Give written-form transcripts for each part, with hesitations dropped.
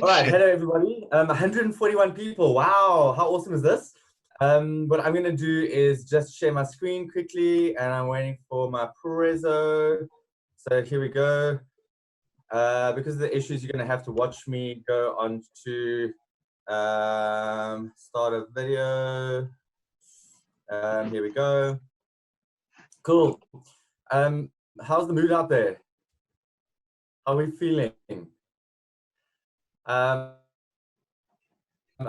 All right, hello everybody. 141 people. Wow, how awesome is this? What I'm going to do is just share my screen quickly, and I'm waiting for my preso. So here we go. Because of the issues, you're going to have to watch me go on to start a video. Here we go. Cool. How's the mood out there? How are we feeling? I've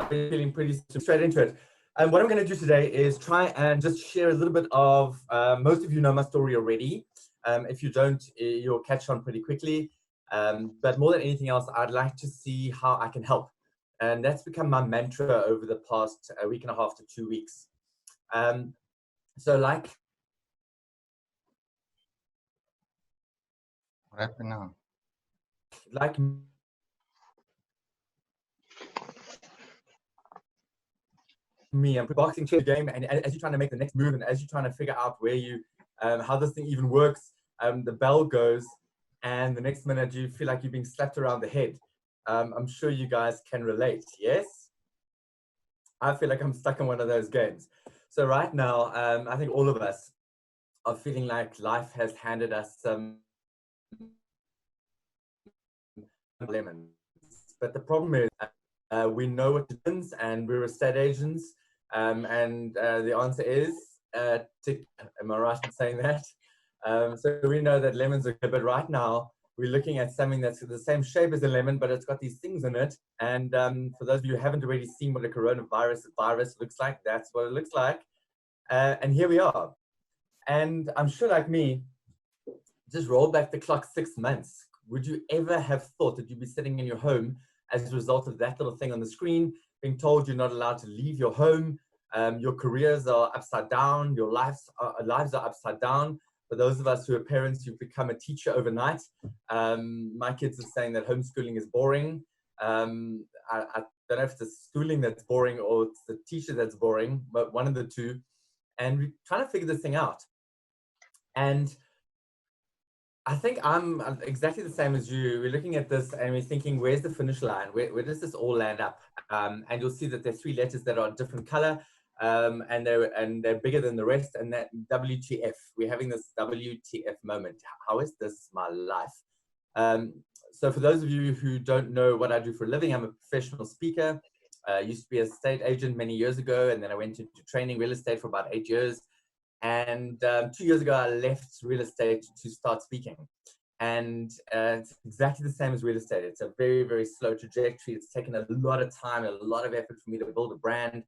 been feeling pretty straight into it. And what I'm going to do today is try and just share a little bit of, most of you know my story already. If you don't, you'll catch on pretty quickly. But more than anything else, I'd like to see how I can help. And that's become my mantra over the past week and a half to 2 weeks. So like... What happened now? Like me, I'm boxing to the game, and as you're trying to make the next move, and as you're trying to figure out where you, how this thing even works, the bell goes, and the next minute you feel like you're being slapped around the head. I'm sure you guys can relate, yes? I feel like I'm stuck in one of those games. So right now, I think all of us are feeling like life has handed us some lemons. But the problem is, we know what it is, and we're estate agents. And the answer is tick. Am I right in saying that? So we know that lemons are good, but right now we're looking at something that's the same shape as a lemon, but it's got these things in it. And for those of you who haven't already seen what a coronavirus virus looks like, that's what it looks like. And here we are. And I'm sure, like me, just roll back the clock 6 months. Would you ever have thought that you'd be sitting in your home as a result of that little thing on the screen, being told you're not allowed to leave your home, your careers are upside down, your lives are upside down. For those of us who are parents, you've become a teacher overnight. My kids are saying that homeschooling is boring. I don't know if it's the schooling that's boring or it's the teacher that's boring, but one of the two. And we're trying to figure this thing out. And I think I'm exactly the same as you. We're looking at this and we're thinking, where's the finish line? Where does this all land up? And you'll see that there are 3 letters that are a different color, and they're bigger than the rest. And that WTF, we're having this WTF moment. How is this my life? So for those of you who don't know what I do for a living, I'm a professional speaker. Used to be a estate agent many years ago, and then I went into training real estate for about 8 years. And 2 years ago, I left real estate to start speaking. And it's exactly the same as real estate. It's a very, very slow trajectory. It's taken a lot of time, a lot of effort for me to build a brand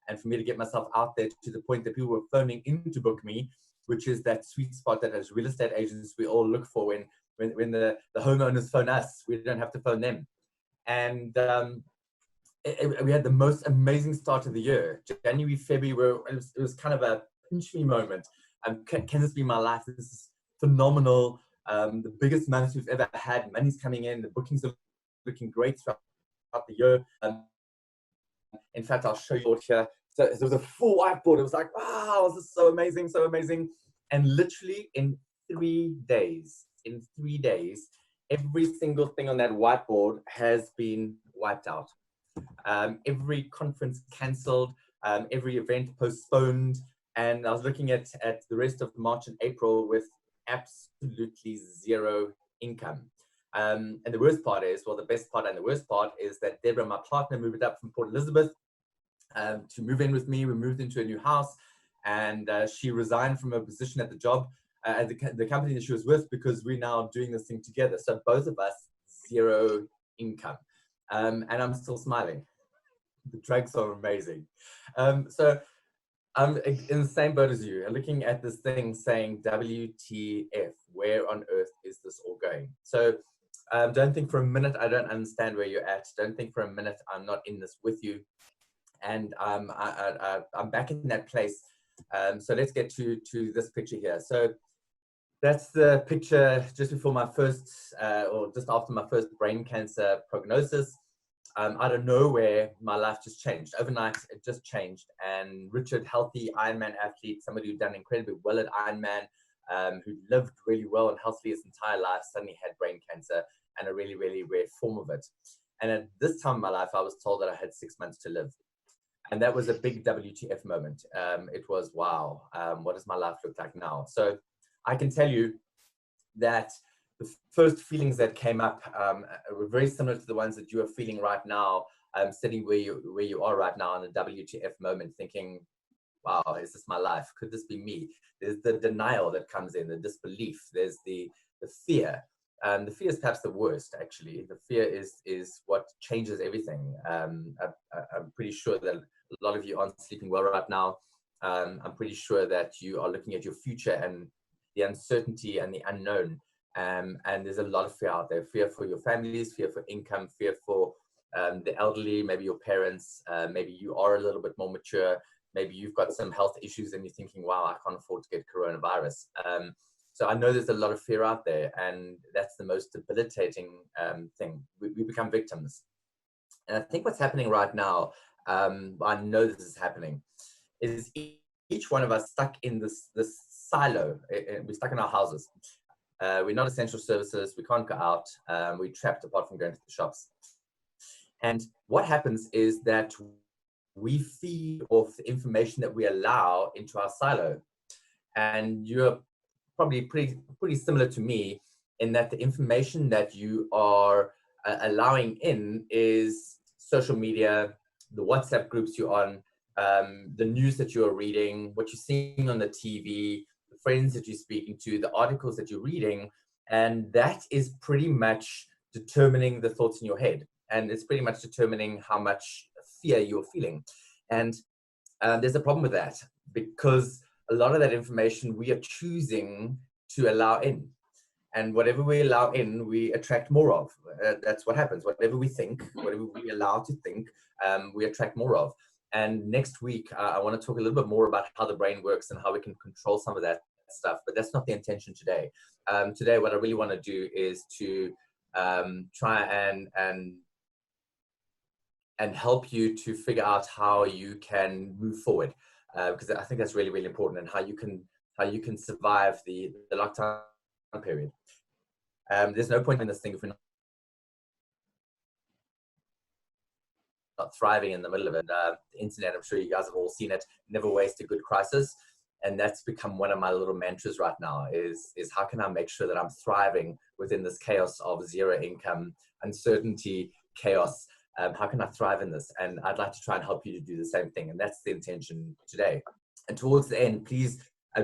and for me to get myself out there to the point that people were phoning in to book me, which is that sweet spot that as real estate agents, we all look for when the homeowners phone us. We don't have to phone them. And we had the most amazing start of the year. January, February, it was kind of a pinch me moment. Can this be my life? This is phenomenal. The biggest months we've ever had. Money's coming in. The bookings are looking great throughout the year. In fact, I'll show you here. So there was a full whiteboard. It was like, wow, this is so amazing, so amazing. And literally in 3 days, every single thing on that whiteboard has been wiped out. Every conference cancelled, every event postponed. And I was looking at the rest of March and April with absolutely zero income. And the worst part is, well, the best part and the worst part is that Deborah, my partner, moved up from Port Elizabeth to move in with me. We moved into a new house, and she resigned from her position at the job, at the company that she was with, because we're now doing this thing together. So both of us, zero income. And I'm still smiling. The drugs are amazing. So I'm in the same boat as you. I'm looking at this thing saying, WTF, where on earth is this all going? So don't think for a minute I don't understand where you're at. Don't think for a minute I'm not in this with you. And I'm back in that place. So let's get to this picture here. So that's the picture just before my first, or just after my first brain cancer prognosis. Out of nowhere, my life just changed. Overnight, it just changed. And Richard, healthy Ironman athlete, somebody who'd done incredibly well at Ironman, who lived really well and healthily his entire life, suddenly had brain cancer and a really, really rare form of it. And at this time in my life, I was told that I had 6 months to live. And that was a big WTF moment. It was, wow, what does my life look like now? So I can tell you that the first feelings that came up were very similar to the ones that you are feeling right now, sitting where you are right now in the WTF moment, thinking, wow, is this my life? Could this be me? There's the denial that comes in, the disbelief. There's the fear. The fear is perhaps the worst, actually. The fear is what changes everything. I'm pretty sure that a lot of you aren't sleeping well right now. I'm pretty sure that you are looking at your future and the uncertainty and the unknown. And there's a lot of fear out there. Fear for your families, fear for income, fear for the elderly, maybe your parents. Maybe you are a little bit more mature. Maybe you've got some health issues and you're thinking, wow, I can't afford to get coronavirus. So I know there's a lot of fear out there, and that's the most debilitating thing. We become victims. And I think what's happening right now, I know this is happening, is each one of us stuck in this silo. We're stuck in our houses. We're not essential services. We can't go out. We're trapped apart from going to the shops. And what happens is that we feed off the information that we allow into our silo. And you're probably pretty similar to me in that the information that you are allowing in is social media, the WhatsApp groups you're on, the news that you're reading, what you're seeing on the TV, the friends that you're speaking to, the articles that you're reading. And that is pretty much determining the thoughts in your head. And it's pretty much determining how much fear you're feeling. And there's a problem with that, because a lot of that information we are choosing to allow in. And whatever we allow in, we attract more of. That's what happens. Whatever we think, whatever we allow to think, we attract more of. And next week, I want to talk a little bit more about how the brain works and how we can control some of that stuff. But that's not the intention today. Today, what I really want to do is to try and help you to figure out how you can move forward, because I think that's really, really important, and how you can survive the lockdown period. There's no point in this thing if we're not thriving in the middle of it. The internet, I'm sure you guys have all seen it, never waste a good crisis. And that's become one of my little mantras right now is how can I make sure that I'm thriving within this chaos of zero income, uncertainty, chaos. How can I thrive in this? And I'd like to try and help you to do the same thing. And that's the intention today. And towards the end, please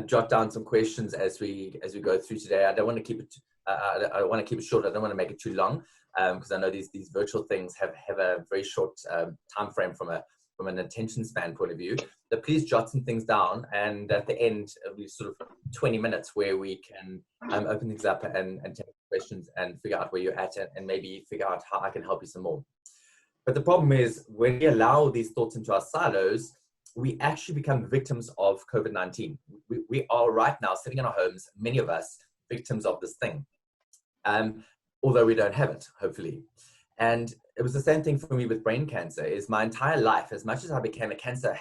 jot down some questions as we go through today. I don't want to keep it. I want to keep it short. I don't want to make it too long, because I know these virtual things have a very short time frame from an attention span point of view. But please jot some things down, and at the end, we sort of 20 minutes where we can open things up and take questions and figure out where you're at, and maybe figure out how I can help you some more. But the problem is, when we allow these thoughts into our silos, we actually become victims of COVID-19. We are right now sitting in our homes, many of us, victims of this thing, although we don't have it, hopefully. And it was the same thing for me with brain cancer. Is my entire life, as much as I became a cancer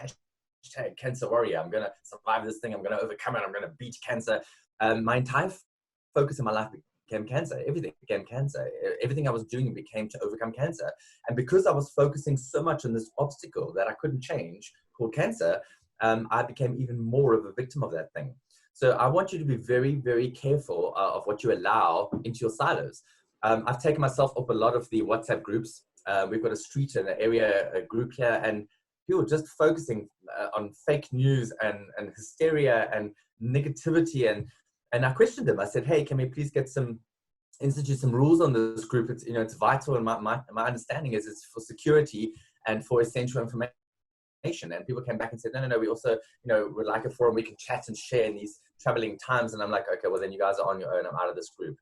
warrior, I'm going to survive this thing, I'm going to overcome it, I'm going to beat cancer, my entire focus in my life became cancer. Everything became cancer. Everything I was doing became to overcome cancer. And because I was focusing so much on this obstacle that I couldn't change, called cancer, I became even more of a victim of that thing. So I want you to be very, very careful of what you allow into your silos. I've taken myself off a lot of the WhatsApp groups. We've got a street and an area, a group here, and people just focusing on fake news and hysteria and negativity. And I questioned them. I said, hey, can we please institute some rules on this group? It's vital. And my understanding is it's for security and for essential information. And people came back and said, no, we also, would like a forum we can chat and share in these troubling times. And I'm like, okay, well, then you guys are on your own. I'm out of this group.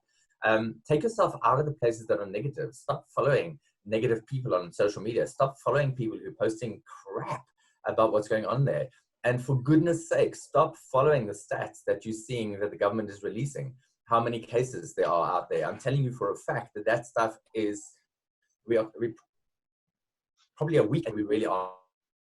Take yourself out of the places that are negative. Stop following negative people on social media. Stop following people who are posting crap about what's going on there. And for goodness sake, stop following the stats that you're seeing that the government is releasing, how many cases there are out there. I'm telling you for a fact that stuff is, we probably a week, and we really are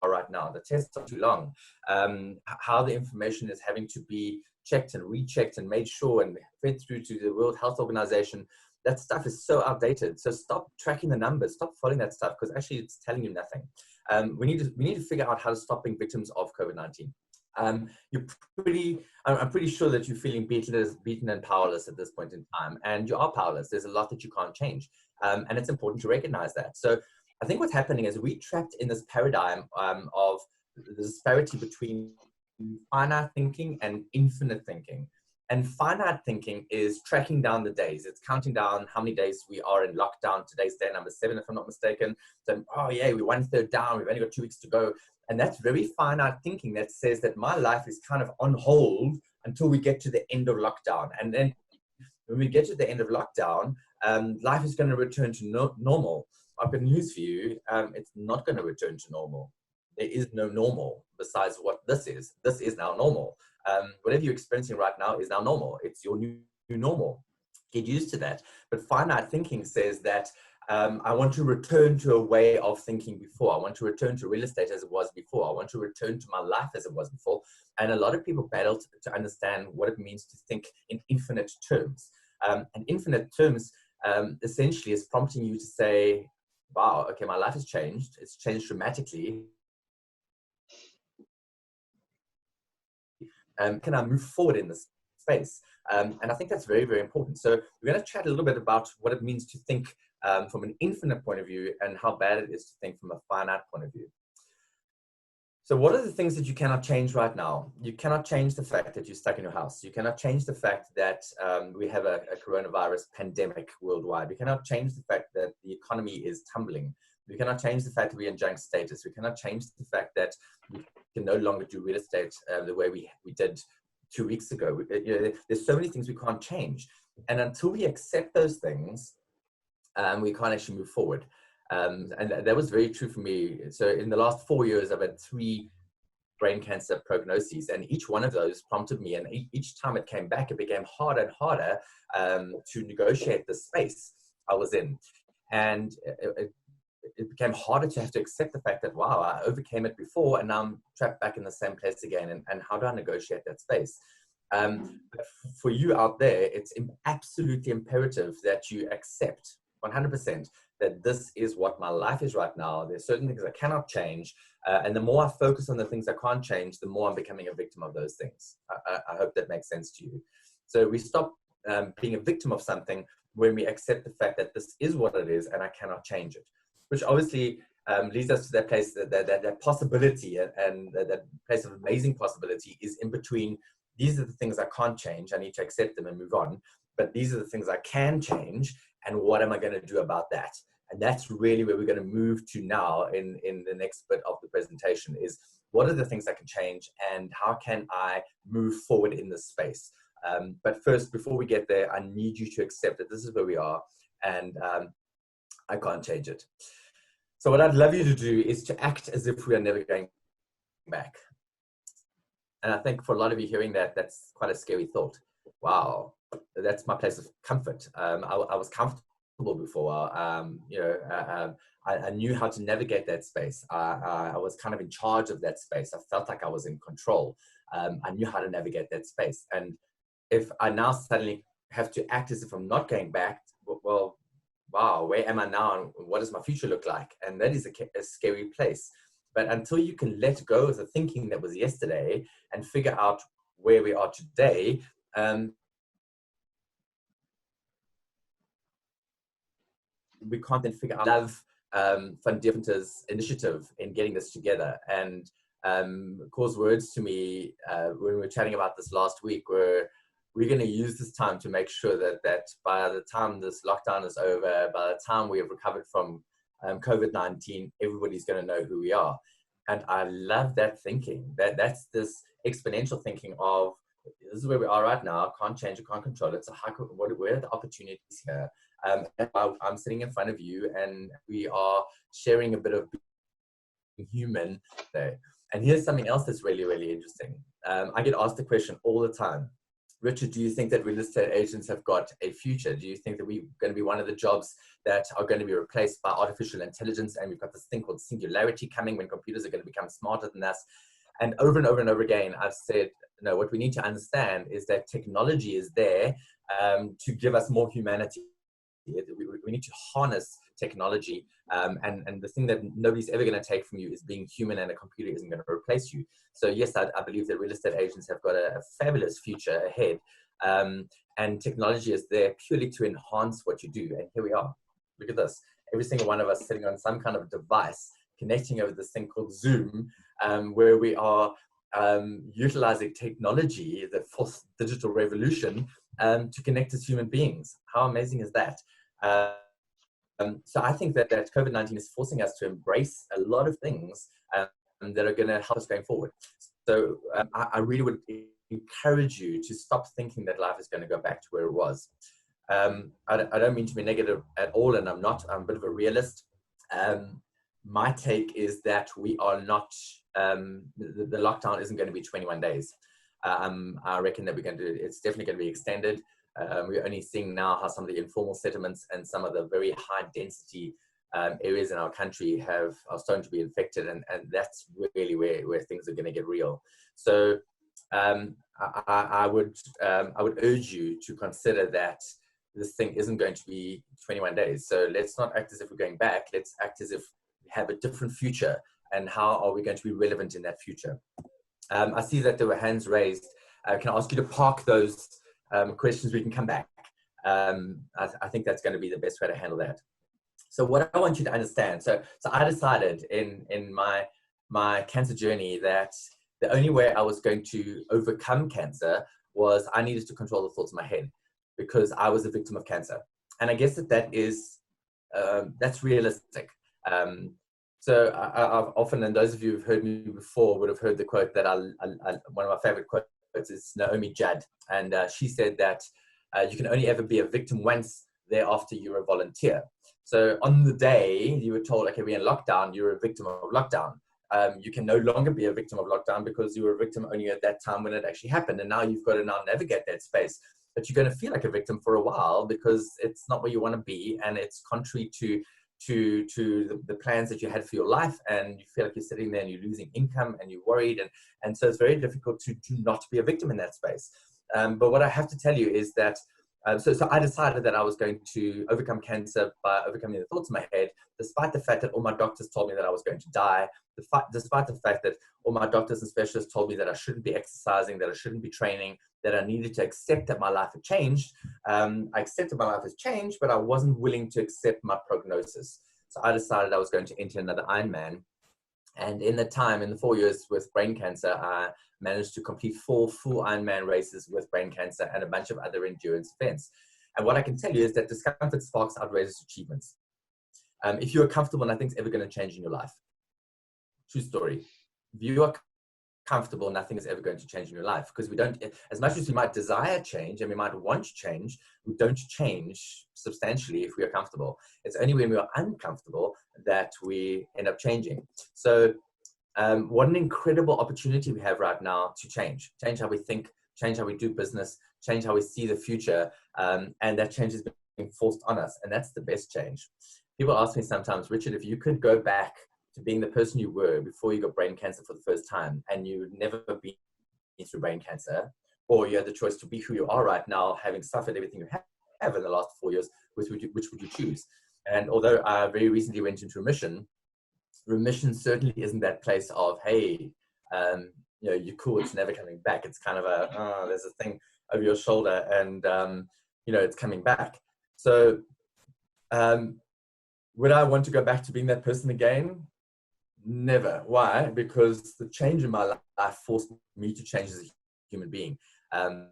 right now. The tests are too long. How the information is having to be checked and rechecked and made sure and fed through to the World Health Organization. That stuff is so outdated. So stop tracking the numbers, stop following that stuff, because actually it's telling you nothing. We need to figure out how to stop being victims of COVID-19. I'm pretty sure that you're feeling beaten and powerless at this point in time, and you are powerless. There's a lot that you can't change, and it's important to recognize that. So I think what's happening is we trapped in this paradigm of the disparity between finite thinking and infinite thinking. And finite thinking is tracking down the days. It's counting down how many days we are in lockdown. Today's day number 7, if I'm not mistaken. So, oh yeah, we're 1/3 down. We've only got 2 weeks to go. And that's very finite thinking that says that my life is kind of on hold until we get to the end of lockdown. And then when we get to the end of lockdown, life is going to return to normal. I've got news for you. It's not going to return to normal. There is no normal besides what this is. This is now normal. Whatever you're experiencing right now is now normal. It's your new normal. Get used to that. But finite thinking says that I want to return to a way of thinking before. I want to return to real estate as it was before. I want to return to my life as it was before. And a lot of people battle to understand what it means to think in infinite terms. And infinite terms essentially is prompting you to say, wow, okay, my life has changed. It's changed dramatically. Can I move forward in this space? And I think that's very, very important. So we're going to chat a little bit about what it means to think from an infinite point of view and how bad it is to think from a finite point of view. So what are the things that you cannot change right now? You cannot change the fact that you're stuck in your house. You cannot change the fact that we have a coronavirus pandemic worldwide. We cannot change the fact that the economy is tumbling. We cannot change the fact that we're in junk status. We cannot change the fact that we can no longer do real estate the way we did 2 weeks ago. There's so many things we can't change. And until we accept those things, we can't actually move forward. And that was very true for me. So in the last 4 years, I've had 3 brain cancer prognoses, and each one of those prompted me. And each time it came back, it became harder and harder to negotiate the space I was in. And it became harder to have to accept the fact that, wow, I overcame it before and now I'm trapped back in the same place again. And how do I negotiate that space? But for you out there, it's absolutely imperative that you accept 100% that this is what my life is right now. There's certain things I cannot change. And the more I focus on the things I can't change, the more I'm becoming a victim of those things. I hope that makes sense to you. So we stop being a victim of something when we accept the fact that this is what it is and I cannot change it. Which obviously leads us to that place, that possibility, and that place of amazing possibility is in between. These are the things I can't change. I need to accept them and move on. But these are the things I can change. And what am I going to do about that? And that's really where we're going to move to now in the next bit of the presentation is what are the things I can change and how can I move forward in this space? But first, before we get there, I need you to accept that this is where we are and I can't change it. So what I'd love you to do is to act as if we are never going back. And I think for a lot of you hearing that, that's quite a scary thought. Wow, that's my place of comfort. I was comfortable before. I knew how to navigate that space. I was kind of in charge of that space. I felt like I was in control. I knew how to navigate that space. And if I now suddenly have to act as if I'm not going back, well, wow, where am I now and what does my future look like? And that is a scary place. But until you can let go of the thinking that was yesterday and figure out where we are today, we can't then figure out. I love Van Deventer's initiative in getting this together. And Core's words to me when we were chatting about this last week were, we're going to use this time to make sure that by the time this lockdown is over, by the time we have recovered from COVID-19, everybody's going to know who we are. And I love that thinking. That's this exponential thinking of, this is where we are right now, can't change it, can't control it. So where are the opportunities here? I'm sitting in front of you and we are sharing a bit of being human there. And here's something else that's really, really interesting. I get asked the question all the time. Richard, do you think that real estate agents have got a future? Do you think that we're going to be one of the jobs that are going to be replaced by artificial intelligence? And we've got this thing called singularity coming when computers are going to become smarter than us. And over and over again, I've said, no, what we need to understand is that technology is there to give us more humanity. We need to harness technology, and the thing that nobody's ever going to take from you is being human, and a computer isn't going to replace you. So yes, I believe that real estate agents have got a fabulous future ahead, and technology is there purely to enhance what you do. And here we are. Look at this. Every single one of us sitting on some kind of device, connecting over this thing called Zoom, where we are utilizing technology, the fourth digital revolution, to connect as human beings. How amazing is that? So I think that COVID-19 is forcing us to embrace a lot of things that are going to help us going forward. So I really would encourage you to stop thinking that life is going to go back to where it was. I don't mean to be negative at all, and I'm not. I'm a bit of a realist. My take is that we are not, the lockdown isn't going to be 21 days. I reckon that it's definitely going to be extended. We're only seeing now how some of the informal settlements and some of the very high density areas in our country are starting to be infected, and that's really where things are going to get real. So I would urge you to consider that this thing isn't going to be 21 days. So let's not act as if we're going back. Let's act as if we have a different future, and how are we going to be relevant in that future? I see that there were hands raised. Can I ask you to park those questions? We can come back. I think that's going to be the best way to handle that. So what I want you to understand, so I decided in my cancer journey that the only way I was going to overcome cancer was I needed to control the thoughts in my head, because I was a victim of cancer. And I guess that's realistic. So I've often, and those of you who've heard me before would have heard the quote that one of my favorite quotes is Naomi Judd. And she said that you can only ever be a victim once, thereafter you're a volunteer. So on the day you were told, okay, we're in lockdown, you're a victim of lockdown. You can no longer be a victim of lockdown, because you were a victim only at that time when it actually happened. And now you've got to now navigate that space. But you're going to feel like a victim for a while, because it's not where you want to be, and it's contrary to the plans that you had for your life, and you feel like you're sitting there and you're losing income and you're worried, and so it's very difficult to not be a victim in that space. But what I have to tell you is that so I decided that I was going to overcome cancer by overcoming the thoughts in my head, despite the fact that all my doctors told me that I was going to die, despite the fact that all my doctors and specialists told me that I shouldn't be exercising, that I shouldn't be training, that I needed to accept that my life had changed. I accepted my life has changed, but I wasn't willing to accept my prognosis. So I decided I was going to enter another Ironman. And in the 4 years with brain cancer, I managed to complete 4 full Ironman races with brain cancer and a bunch of other endurance events. And what I can tell you is that discomfort sparks outrageous achievements. If you are comfortable, nothing's ever going to change in your life. True story. If you are comfortable, nothing is ever going to change in your life, because we don't, as much as we might desire change and we might want to change, we don't change substantially if we are comfortable. It's only when we are uncomfortable that we end up changing. So what an incredible opportunity we have right now to change how we think, change how we do business, change how we see the future, and that change is being forced on us, and that's the best change. People ask me sometimes, Richard, if you could go back to being the person you were before you got brain cancer for the first time, and you'd never been through brain cancer, or you had the choice to be who you are right now, having suffered everything you have in the last 4 years, which would you choose? And although I very recently went into remission certainly isn't that place of, hey, you're cool, it's never coming back. It's kind of there's a thing over your shoulder, and it's coming back. So would I want to go back to being that person again? Never. Why? Because the change in my life forced me to change as a human being. And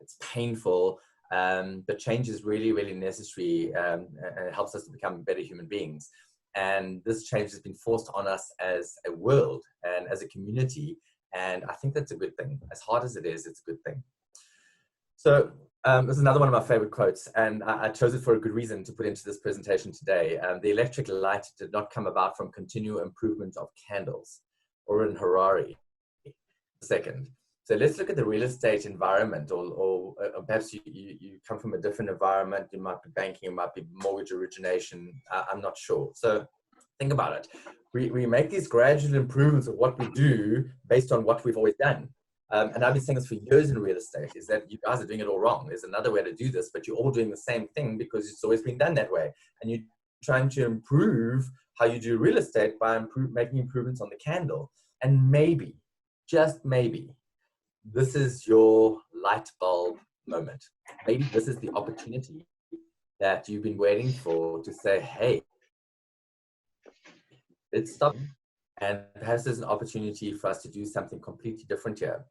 it's painful, but change is really, really necessary, and it helps us to become better human beings. And this change has been forced on us as a world and as a community, and I think that's a good thing. As hard as it is, it's a good thing. So this is another one of my favorite quotes, and I chose it for a good reason to put into this presentation today. The electric light did not come about from continual improvement of candles, or in Harari. Second. So let's look at the real estate environment, or perhaps you come from a different environment. You might be banking, you might be mortgage origination. I'm not sure. So Think about it. We make these gradual improvements of what we do based on what we've always done. And I've been saying this for years in real estate, is that you guys are doing it all wrong. There's another way to do this, but you're all doing the same thing because it's always been done that way. And you're trying to improve how you do real estate by making improvements on the candle. And maybe, just maybe, this is your light bulb moment. Maybe this is the opportunity that you've been waiting for to say, hey, it's stopping. And perhaps there's an opportunity for us to do something completely different here.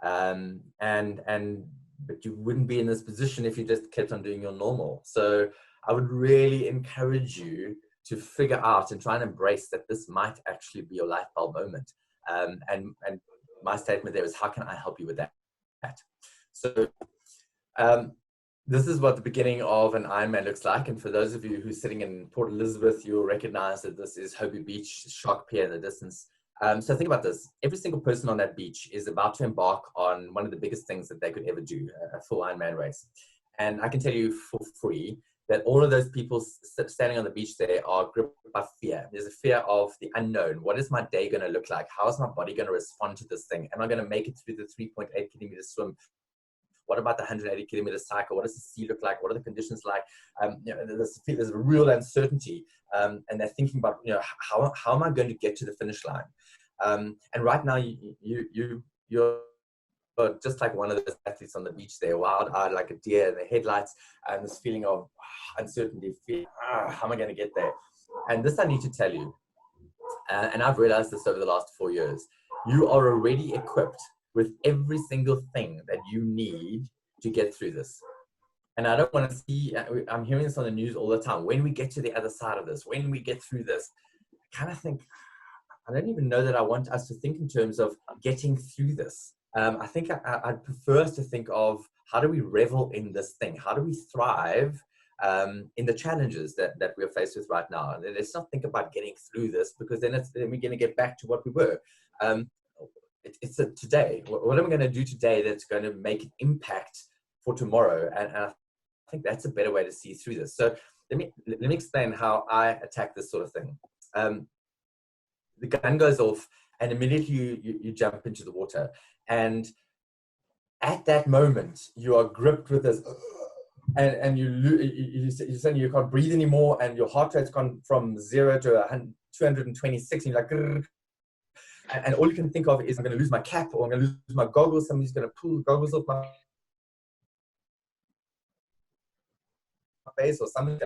But you wouldn't be in this position if you just kept on doing your normal. So I would really encourage you to figure out and try and embrace that this might actually be your light bulb moment. And my statement there is, how can I help you with that? So this is what the beginning of an Ironman looks like. And for those of you who's sitting in Port Elizabeth, you'll recognize that this is Hobie Beach, Shark Pier in the distance. So think about this. Every single person on that beach is about to embark on one of the biggest things that they could ever do, a full Ironman race. And I can tell you for free that all of those people standing on the beach there are gripped by fear. There's a fear of the unknown. What is my day going to look like? How is my body going to respond to this thing? Am I going to make it through the 3.8 kilometer swim? What about the 180 kilometer cycle? What does the sea look like? What are the conditions like? There's a real uncertainty. And they're thinking about, how am I going to get to the finish line? And right now, you're just like one of those athletes on the beach there, wild-eyed like a deer in the headlights, and this feeling of uncertainty, fear, how am I going to get there? And this I need to tell you, and I've realized this over the last 4 years, you are already equipped with every single thing that you need to get through this. And I don't want to see, I'm hearing this on the news all the time, when we get to the other side of this, when we get through this, I kind of think, I don't even know that I want us to think in terms of getting through this. I think I'd prefer us to think of, how do we revel in this thing? How do we thrive in the challenges that we're faced with right now? And let's not think about getting through this, because then we're going to get back to what we were. It's a today. What am I going to do today that's going to make an impact for tomorrow? And I think that's a better way to see through this. So let me explain how I attack this sort of thing. The gun goes off, and immediately you jump into the water. And at that moment, you are gripped with this, and you suddenly you can't breathe anymore, and your heart rate's gone from 0 to 226, and you're like, and all you can think of is, I'm going to lose my cap, or I'm going to lose my goggles. Somebody's going to pull the goggles off my face or something.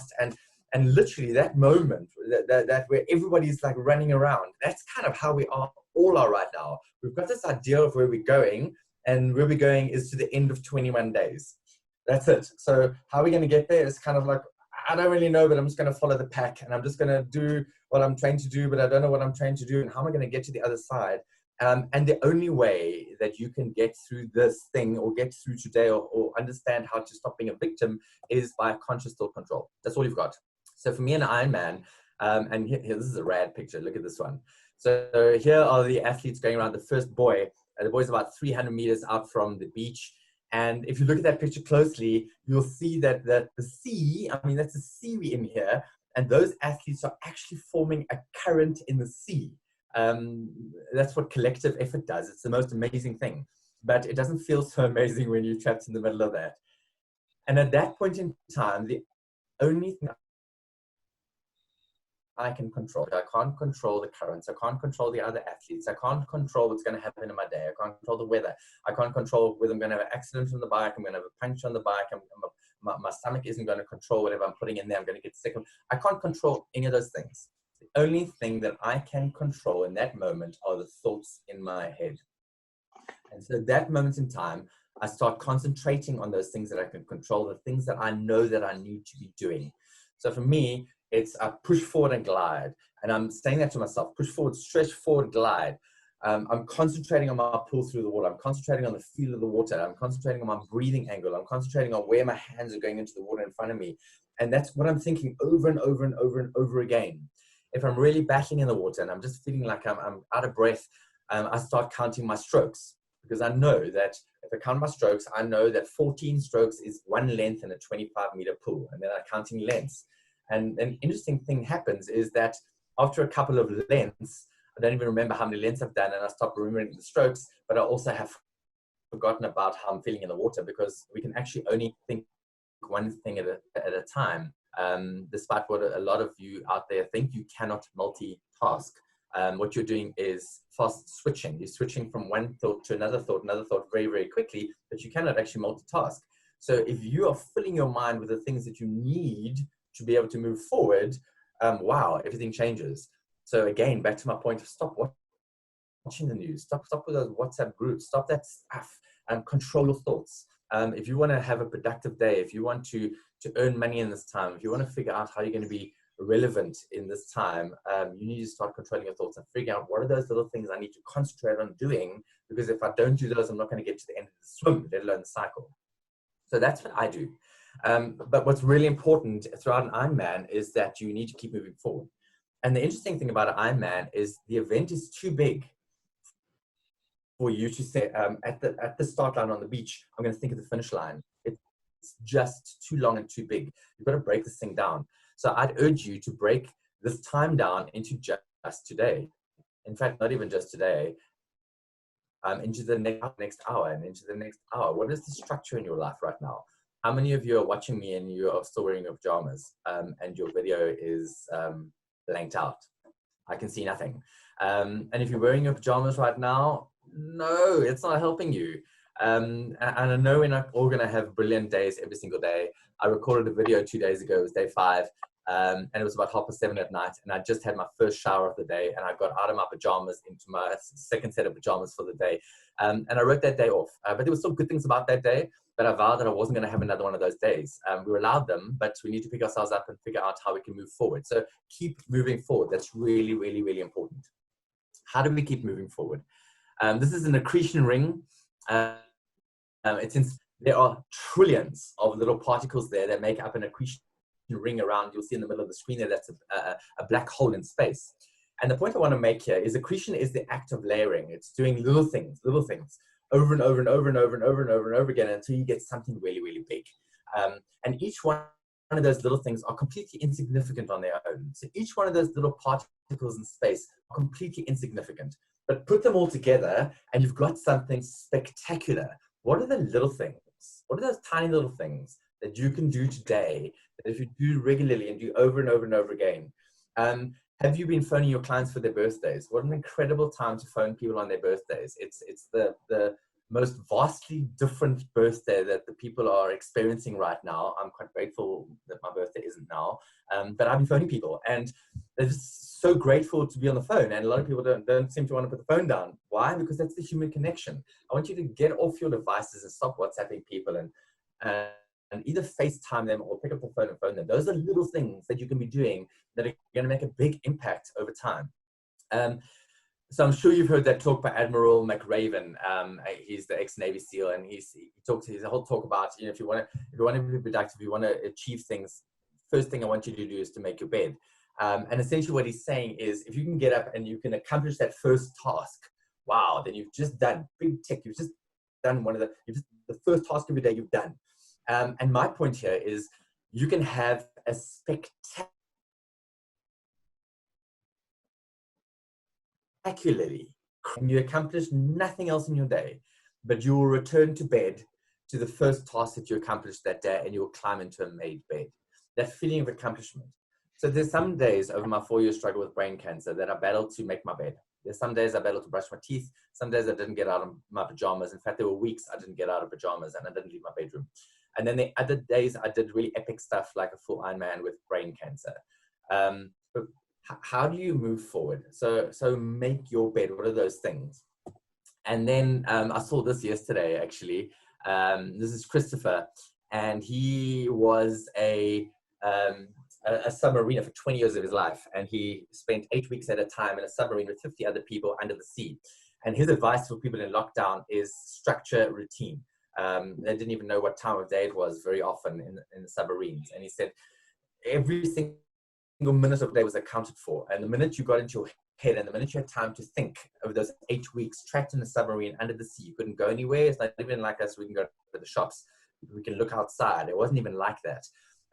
And literally that moment, that where everybody's like running around, that's kind of how we all are right now. We've got this idea of where we're going, and where we're going is to the end of 21 days. That's it. So how are we going to get there? It's kind of like, I don't really know, but I'm just going to follow the pack, and I'm just going to do what I'm trained to do, but I don't know what I'm trained to do, and how am I going to get to the other side? And the only way that you can get through this thing, or get through today, or understand how to stop being a victim, is by conscious thought control. That's all you've got. So for me, an Ironman, and here, this is a rad picture. Look at this one. So here are the athletes going around. The first boy, the boy's about 300 meters out from the beach. And if you look at that picture closely, you'll see that the sea, I mean, that's a sea we're in here. And those athletes are actually forming a current in the sea. That's what collective effort does. It's the most amazing thing. But it doesn't feel so amazing when you're trapped in the middle of that. And at that point in time, the only thing I can control, I can't control the currents, I can't control the other athletes, I can't control what's going to happen in my day, I can't control the weather, I can't control whether I'm going to have an accident on the bike, I'm going to have a punch on the bike, my stomach isn't going to control whatever I'm putting in there, I'm going to get sick. I can't control any of those things. The only thing that I can control in that moment are the thoughts in my head. And so that moment in time, I start concentrating on those things that I can control, the things that I know that I need to be doing. So for me, it's a push forward and glide. And I'm saying that to myself, push forward, stretch forward, glide. I'm concentrating on my pull through the water. I'm concentrating on the feel of the water. I'm concentrating on my breathing angle. I'm concentrating on where my hands are going into the water in front of me. And that's what I'm thinking over and over and over and over again. If I'm really battling in the water and I'm just feeling like I'm out of breath, I start counting my strokes, because I know that if I count my strokes, I know that 14 strokes is one length in a 25-meter pool. And then I'm counting lengths. And an interesting thing happens is that after a couple of lengths, I don't even remember how many lengths I've done, and I stop remembering the strokes, but I also have forgotten about how I'm feeling in the water, because we can actually only think one thing at a time. Despite what a lot of you out there think, you cannot multitask. What you're doing is fast switching. You're switching from one thought to another thought very, very quickly, but you cannot actually multitask. So if you are filling your mind with the things that you need to be able to move forward, wow, everything changes. So again, back to my point of stop watching the news, stop with those WhatsApp groups, stop that stuff, and control your thoughts. If you want to have a productive day, if you want to earn money in this time, if you want to figure out how you're going to be relevant in this time, you need to start controlling your thoughts and figure out what are those little things I need to concentrate on doing, because if I don't do those, I'm not going to get to the end of the swim, let alone the cycle. So that's what I do. But what's really important throughout an Ironman is that you need to keep moving forward. And the interesting thing about an Ironman is the event is too big for you to say, at the start line on the beach, I'm going to think of the finish line. It's just too long and too big. You've got to break this thing down. So I'd urge you to break this time down into just today. In fact, not even just today, into the next hour and into the next hour. What is the structure in your life right now? How many of you are watching me and you are still wearing your pajamas, and your video is blanked out? I can see nothing. And if you're wearing your pajamas right now, no, it's not helping you. And I know we're not all going to have brilliant days every single day. I recorded a video 2 days ago. It was day 5. And it was about 7:30 at night. And I just had my first shower of the day. And I got out of my pajamas into my second set of pajamas for the day. And I wrote that day off. But there were still good things about that day. But I vowed that I wasn't going to have another one of those days. We were allowed them, but we need to pick ourselves up and figure out how we can move forward. So keep moving forward. That's really, really, really important. How do we keep moving forward? This is an accretion ring. There are trillions of little particles there that make up an accretion ring around. You'll see in the middle of the screen there, that's a black hole in space. And the point I want to make here is accretion is the act of layering. It's doing little things over and over and over and over and over and over and over again until you get something really, really big. And each one of those little things are completely insignificant on their own. So each one of those little particles in space are completely insignificant. But put them all together and you've got something spectacular. What are the little things? What are those tiny little things that you can do today that if you do regularly and do over and over and over again? Have you been phoning your clients for their birthdays? What an incredible time to phone people on their birthdays. It's the most vastly different birthday that the people are experiencing right now. I'm quite grateful that my birthday isn't now, but I've been phoning people and they're just so grateful to be on the phone. And a lot of people don't seem to want to put the phone down. Why? Because that's the human connection. I want you to get off your devices and stop WhatsApping people and either FaceTime them or pick up the phone and phone them. Those are little things that you can be doing that are going to make a big impact over time. So I'm sure you've heard that talk by Admiral McRaven. He's the ex-Navy SEAL, and he's a whole talk about, if you want to be productive, you want to achieve things, first thing I want you to do is to make your bed. And essentially what he's saying is, if you can get up and you can accomplish that first task, wow, then you've just done big tick. You've just done the first task of your day you've done. And my point here is you can have a spectacularly, and you accomplish nothing else in your day, but you will return to bed to the first task that you accomplished that day, and you will climb into a made bed. That feeling of accomplishment. So there's some days over my 4-year struggle with brain cancer that I battled to make my bed. There's some days I battled to brush my teeth. Some days I didn't get out of my pajamas. In fact, there were weeks I didn't get out of pajamas and I didn't leave my bedroom. And then the other days I did really epic stuff like a full Ironman with brain cancer. But how do you move forward? So make your bed. What are those things? And then I saw this yesterday, actually. This is Christopher, and he was a submariner for 20 years of his life, and he spent 8 weeks at a time in a submarine with 50 other people under the sea. And his advice for people in lockdown is structure routine. They didn't even know what time of day it was very often in the submarines. And he said every single minute of the day was accounted for. And the minute you got into your head and the minute you had time to think over those 8 weeks trapped in a submarine under the sea, you couldn't go anywhere. It's not even like us. We can go to the shops. We can look outside. It wasn't even like that.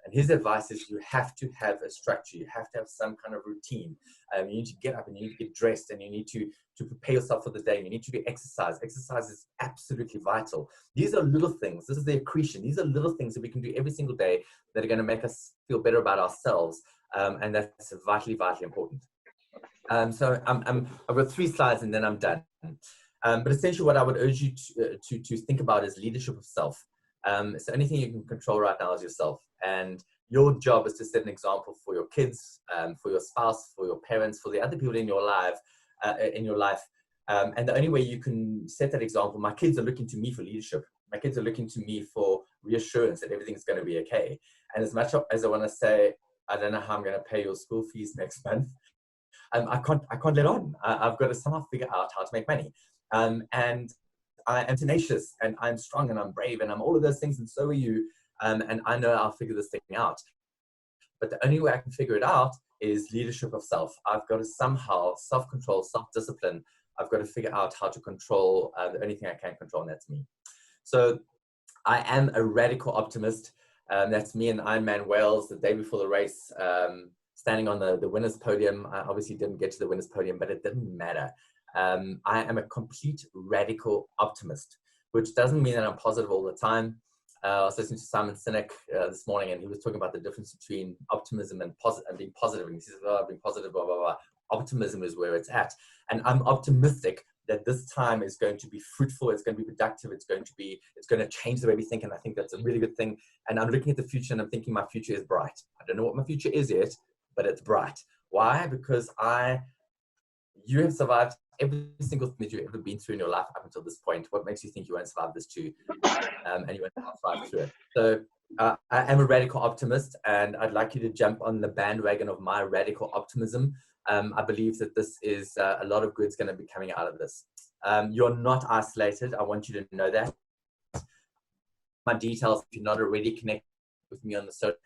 And his advice is you have to have a structure. You have to have some kind of routine. You need to get up and you need to get dressed and you need to prepare yourself for the day. You need to do exercise. Exercise is absolutely vital. These are little things. This is the accretion. These are little things that we can do every single day that are going to make us feel better about ourselves. And that's vitally, vitally important. So I've got 3 slides and then I'm done. But essentially what I would urge you to think about is leadership of self. So the only thing you can control right now is yourself. And your job is to set an example for your kids, for your spouse, for your parents, for the other people in your life. And the only way you can set that example, my kids are looking to me for leadership. My kids are looking to me for reassurance that everything's going to be okay. And as much as I want to say, I don't know how I'm going to pay your school fees next month, I can't let on. I've got to somehow figure out how to make money. And I am tenacious and I'm strong and I'm brave and I'm all of those things, and so are you. And I know I'll figure this thing out. But the only way I can figure it out is leadership of self. I've got to somehow self-control, self-discipline. I've got to figure out how to control the only thing I can control, and that's me. So I am a radical optimist. That's me in Ironman Wales the day before the race, standing on the winner's podium. I obviously didn't get to the winner's podium, but it didn't matter. I am a complete radical optimist, which doesn't mean that I'm positive all the time. I was listening to Simon Sinek this morning, and he was talking about the difference between optimism and being positive. And he says, "Oh, being positive, blah, blah, blah." Optimism is where it's at. And I'm optimistic that this time is going to be fruitful. It's going to be productive. It's going to change the way we think. And I think that's a really good thing. And I'm looking at the future and I'm thinking my future is bright. I don't know what my future is yet, but it's bright. Why? Because you have survived every single thing that you've ever been through in your life up until this point. What makes you think you won't survive this too? And you won't survive through it. So I am a radical optimist, and I'd like you to jump on the bandwagon of my radical optimism. I believe that this is a lot of good's going to be coming out of this. You're not isolated. I want you to know that. My details, if you're not already connected with me on the social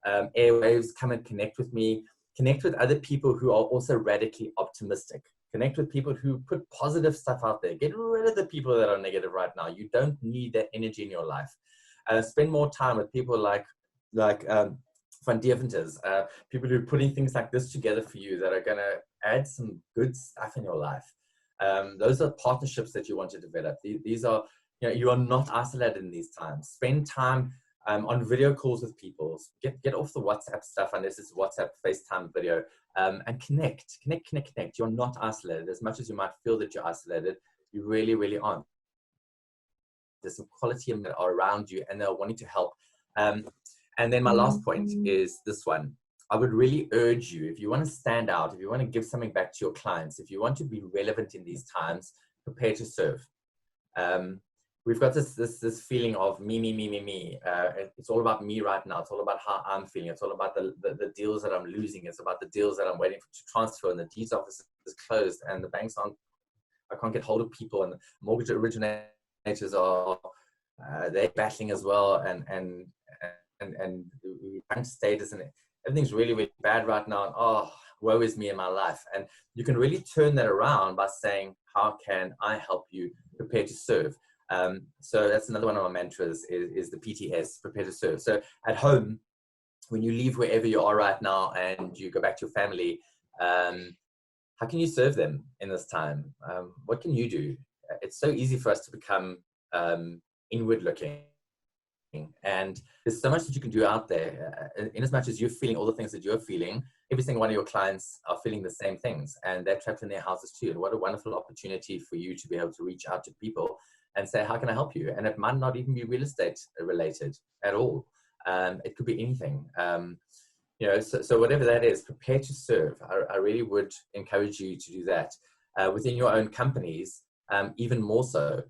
airwaves, come and connect with me. Connect with other people who are also radically optimistic. Connect with people who put positive stuff out there. Get rid of the people that are negative right now. You don't need that energy in your life. Spend more time with people like Van Deventers, people who are putting things like this together for you that are going to add some good stuff in your life. Those are partnerships that you want to develop. These are, you are not isolated in these times. Spend time on video calls with people. Get off the WhatsApp stuff unless it's WhatsApp FaceTime video, and connect. You're not isolated. As much as you might feel that you're isolated, you really, really aren't. There's some quality that are around you and they're wanting to help. And then my last point is this one. I would really urge you, if you want to stand out, if you want to give something back to your clients, if you want to be relevant in these times, prepare to serve. We've got this feeling of me. It's all about me right now. It's all about how I'm feeling. It's all about the deals that I'm losing. It's about the deals that I'm waiting to transfer, and the deeds office is closed, and the banks I can't get hold of people, and the mortgage originators are they're battling as well, and bank status, and everything's really, really bad right now. And oh, woe is me in my life. And you can really turn that around by saying, how can I help you prepare to serve? So that's another one of my mantras is the PTS, prepare to serve. So at home, when you leave wherever you are right now and you go back to your family, how can you serve them in this time? What can you do? It's so easy for us to become inward looking. And there's so much that you can do out there. In as much as you're feeling all the things that you're feeling, every single one of your clients are feeling the same things, and they're trapped in their houses too. And what a wonderful opportunity for you to be able to reach out to people and say, how can I help you? And it might not even be real estate related at all. It could be anything. So whatever that is, prepare to serve. I really would encourage you to do that within your own companies, even more so.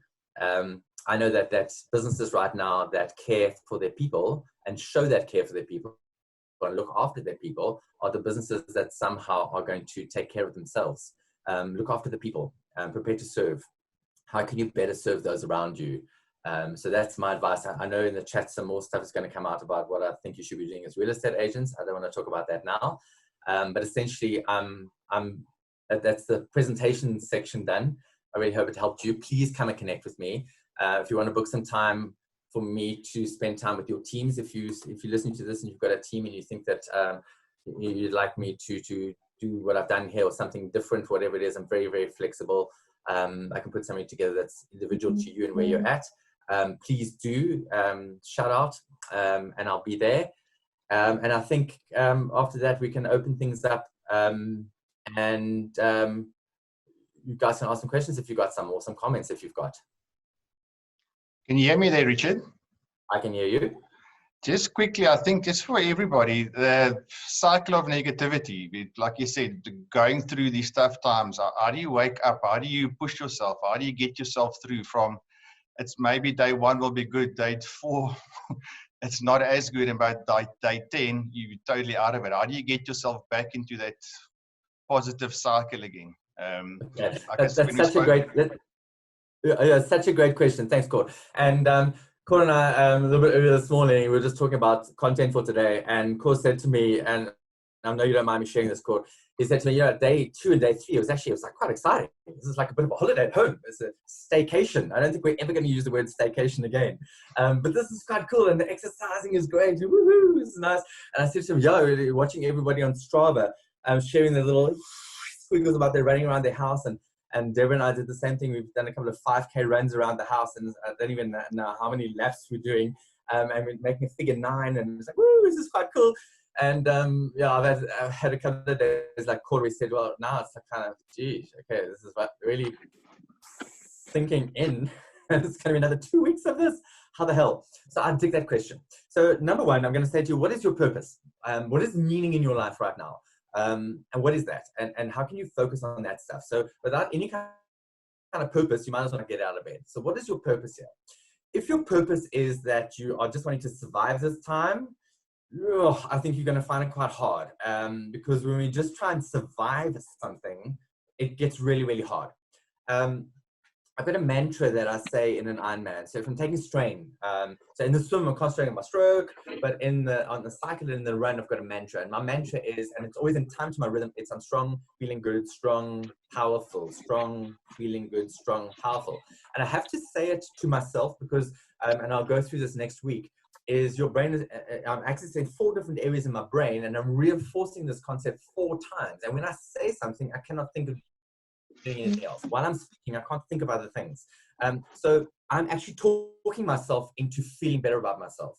I know that businesses right now that care for their people and show that care for their people and look after their people are the businesses that somehow are going to take care of themselves. Look after the people, prepare to serve. How can you better serve those around you? So that's my advice. I know in the chat some more stuff is going to come out about what I think you should be doing as real estate agents. I don't want to talk about that now. But essentially, that's the presentation section done. I really hope it helped you. Please come and connect with me. If you want to book some time for me to spend time with your teams. If you're listening to this and you've got a team and you think that you'd like me to do what I've done here or something different, whatever it is, I'm very, very flexible. I can put something together that's individual to you and where you're at. Please do shout out, and I'll be there. And I think after that we can open things up, and you guys can ask some questions if you've got some, or some comments if you've got. Can you hear me there, Richard? I can hear you. Just quickly, I think just for everybody, the cycle of negativity, like you said, going through these tough times, how do you wake up? How do you push yourself? How do you get yourself through from, it's maybe day 1 will be good, day 4, it's not as good, and by day 10, you're totally out of it. How do you get yourself back into that positive cycle again? That's such a great question. Thanks, Cord. And Cord and I, a little bit earlier this morning, we were just talking about content for today, and Cord said to me, and I know you don't mind me sharing this, Cord, he said to me, day 2 and day 3, it was like quite exciting. This is like a bit of a holiday at home. It's a staycation. I don't think we're ever going to use the word staycation again. But this is quite cool, and the exercising is great. Woohoo, this is nice. And I said to him, watching everybody on Strava, sharing their little squiggles about their running around their house, and Deborah and I did the same thing. We've done a couple of 5K runs around the house, and I don't even know how many laps we're doing. And we're making a figure 9, and it's like, woo, this is quite cool. And I've had a couple of days, like Corey said, well, now it's like kind of, geez, okay, this is what really sinking in. And it's going to be another 2 weeks of this. How the hell? So I dig that question. So number 1, I'm going to say to you, what is your purpose? What is meaning in your life right now? And what is that? And how can you focus on that stuff? So without any kind of purpose, you might as well get out of bed. So what is your purpose here? If your purpose is that you are just wanting to survive this time, I think you're going to find it quite hard, because when we just try and survive something, it gets really, really hard. I've got a mantra that I say in an Ironman. So if I'm taking strain, so in the swim, I'm concentrating on my stroke, but on the cycle and in the run, I've got a mantra. And my mantra is, and it's always in time to my rhythm, it's I'm strong, feeling good, strong, powerful, strong, feeling good, strong, powerful. And I have to say it to myself because, and I'll go through this next week, is your brain is, I'm accessing 4 different areas in my brain, and I'm reinforcing this concept 4 times. And when I say something, I cannot think of doing anything else. While I'm speaking, I can't think of other things. So I'm actually talking myself into feeling better about myself.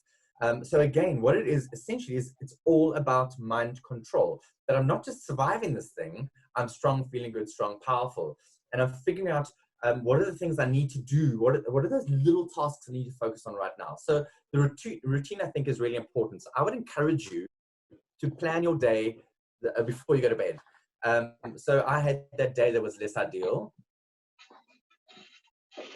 So again, what it is essentially is it's all about mind control. That I'm not just surviving this thing, I'm strong, feeling good, strong, powerful. And I'm figuring out what are the things I need to do? What are those little tasks I need to focus on right now? So the routine I think is really important. So I would encourage you to plan your day before you go to bed. So I had that day that was less ideal.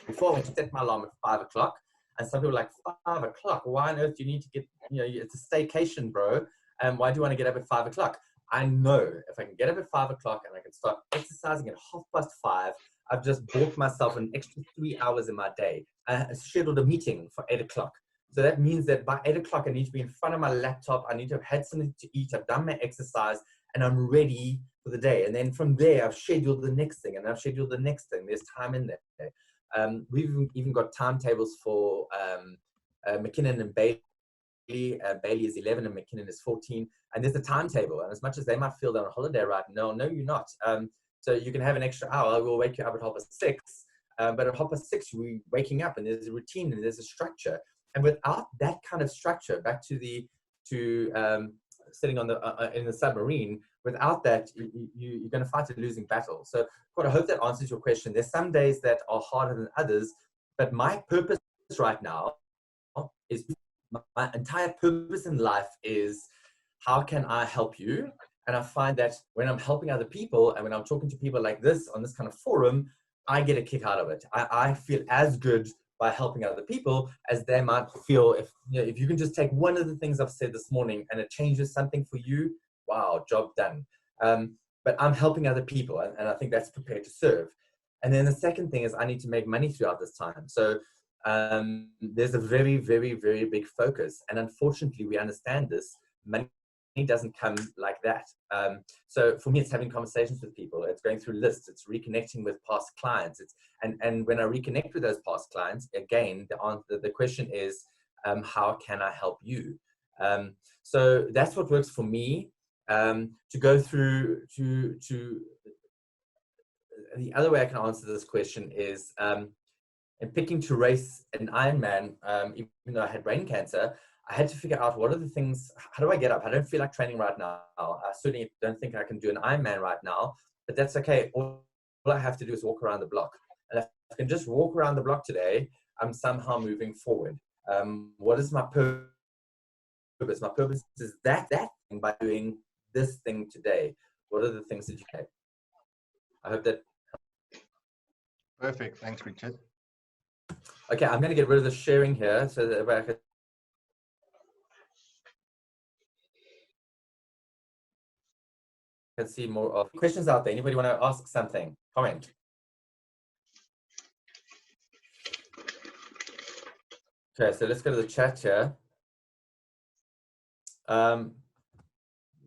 Before I went to set my alarm at 5 o'clock, and some people were like, 5 o'clock? Why on earth do you need to get, it's a staycation, bro. And why do you want to get up at 5 o'clock? I know if I can get up at 5 o'clock and I can start exercising at 5:30, I've just bought myself an extra 3 hours in my day. I scheduled a meeting for 8 o'clock. So that means that by 8 o'clock, I need to be in front of my laptop. I need to have had something to eat. I've done my exercise and I'm ready for the day. And then from there, I've scheduled the next thing and I've scheduled the next thing. There's time in there. We've even got timetables for McKinnon and Bailey. Bailey is 11 and McKinnon is 14. And there's a timetable. And as much as they might feel they're on holiday right now, no, you're not. So you can have an extra hour. We'll wake you up at 6:30. But at 6:30, we're waking up and there's a routine and there's a structure. And without that kind of structure, back to sitting on in the submarine, without that, you're going to fight a losing battle. So I hope that answers your question. There's some days that are harder than others, but my purpose right now is, my entire purpose in life is, how can I help you? And I find that when I'm helping other people and when I'm talking to people like this on this kind of forum, I get a kick out of it. I feel as good by helping other people as they might feel if you can just take one of the things I've said this morning and it changes something for you. Wow, job done. But I'm helping other people, and I think that's prepared to serve. And then the second thing is I need to make money throughout this time. So there's a very, very, very big focus. And unfortunately, we understand this. Money doesn't come like that. So for me, it's having conversations with people. It's going through lists. It's reconnecting with past clients. And when I reconnect with those past clients, again, the question is, how can I help you? So that's what works for me. To go through to the other way I can answer this question is, in picking to race an Ironman, even though I had brain cancer, I had to figure out what are the things, how do I get up? I don't feel like training right now. I certainly don't think I can do an Ironman right now, but that's okay. All I have to do is walk around the block. And if I can just walk around the block today, I'm somehow moving forward. What is my purpose? My purpose is that thing by doing this thing today. What are the things that you can? I hope that. Perfect. Thanks, Richard. Okay, I'm going to get rid of the sharing here so that I can see more of questions out there. Anybody want to ask something? Comment. Okay, so let's go to the chat here.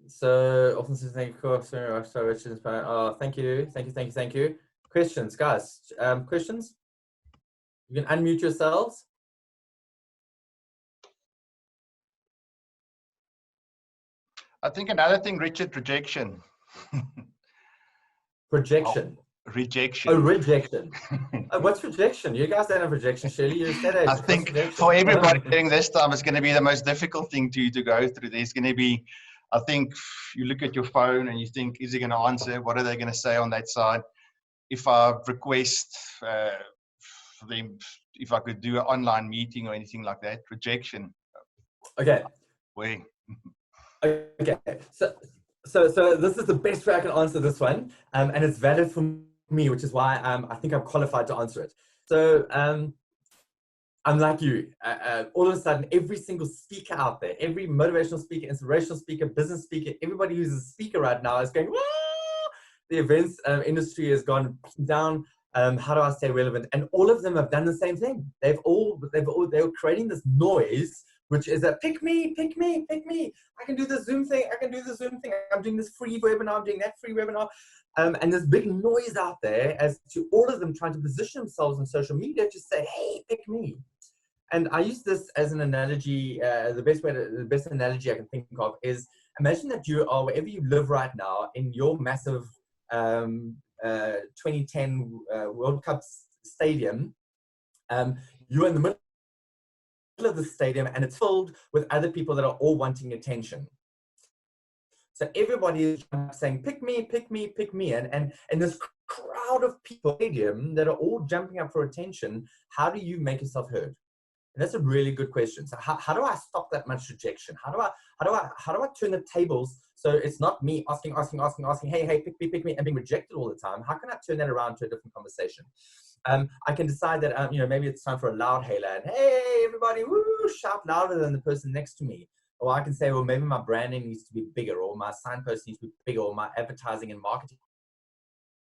So often says thank you, so Richard. Oh, thank you. Questions, guys. Questions? You can unmute yourselves. I think another thing, Richard, rejection. Projection. Oh, rejection. Oh, rejection. Oh, what's rejection? You guys don't have rejection, Shirley. You're a state agent. I think for everybody during this time, it's going to be the most difficult thing to go through. There's going to be, I think, you look at your phone and you think, is he going to answer? What are they going to say on that side? If I request for them, if I could do an online meeting or anything like that, rejection. Okay. Way. Okay. So this is the best way I can answer this one, and it's valid for me, which is why I think I'm qualified to answer it. So I'm like you. All of a sudden, every single speaker out there, every motivational speaker, inspirational speaker, business speaker, everybody who's a speaker right now is going, woo! The events industry has gone down. How do I stay relevant? And all of them have done the same thing. They were creating this noise, which is a pick me. I can do the Zoom thing. I'm doing this free webinar. I'm doing that free webinar. And there's big noise out there as to all of them trying to position themselves on social media to say, hey, pick me. And I use this as an analogy. The best analogy I can think of is, imagine that you are wherever you live right now in your massive 2010 World Cup stadium. You're in the middle of the stadium and it's filled with other people that are all wanting attention. So everybody is saying, pick me. And this crowd of people in the stadium that are all jumping up for attention, how do you make yourself heard? And that's a really good question. So how do I stop that much rejection? How do I turn the tables so it's not me asking, hey, pick me, and being rejected all the time? How can I turn that around to a different conversation? I can decide that maybe it's time for a loud hailer and hey, everybody, woo, shout louder than the person next to me. Or I can say, well, maybe my branding needs to be bigger, or my signpost needs to be bigger, or my advertising and marketing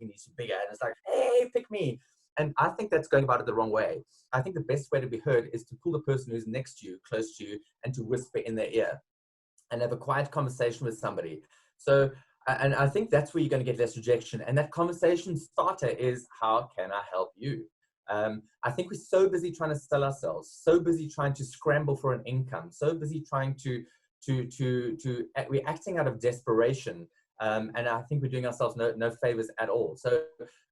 needs to be bigger. And it's like, hey, pick me. And I think that's going about it the wrong way. I think the best way to be heard is to pull the person who's next to you, close to you, and to whisper in their ear and have a quiet conversation with somebody. So, and I think that's where you're going to get less rejection. And that conversation starter is, how can I help you? I think we're so busy trying to sell ourselves, so busy trying to scramble for an income, so busy trying we're acting out of desperation. And I think we're doing ourselves no favors at all. So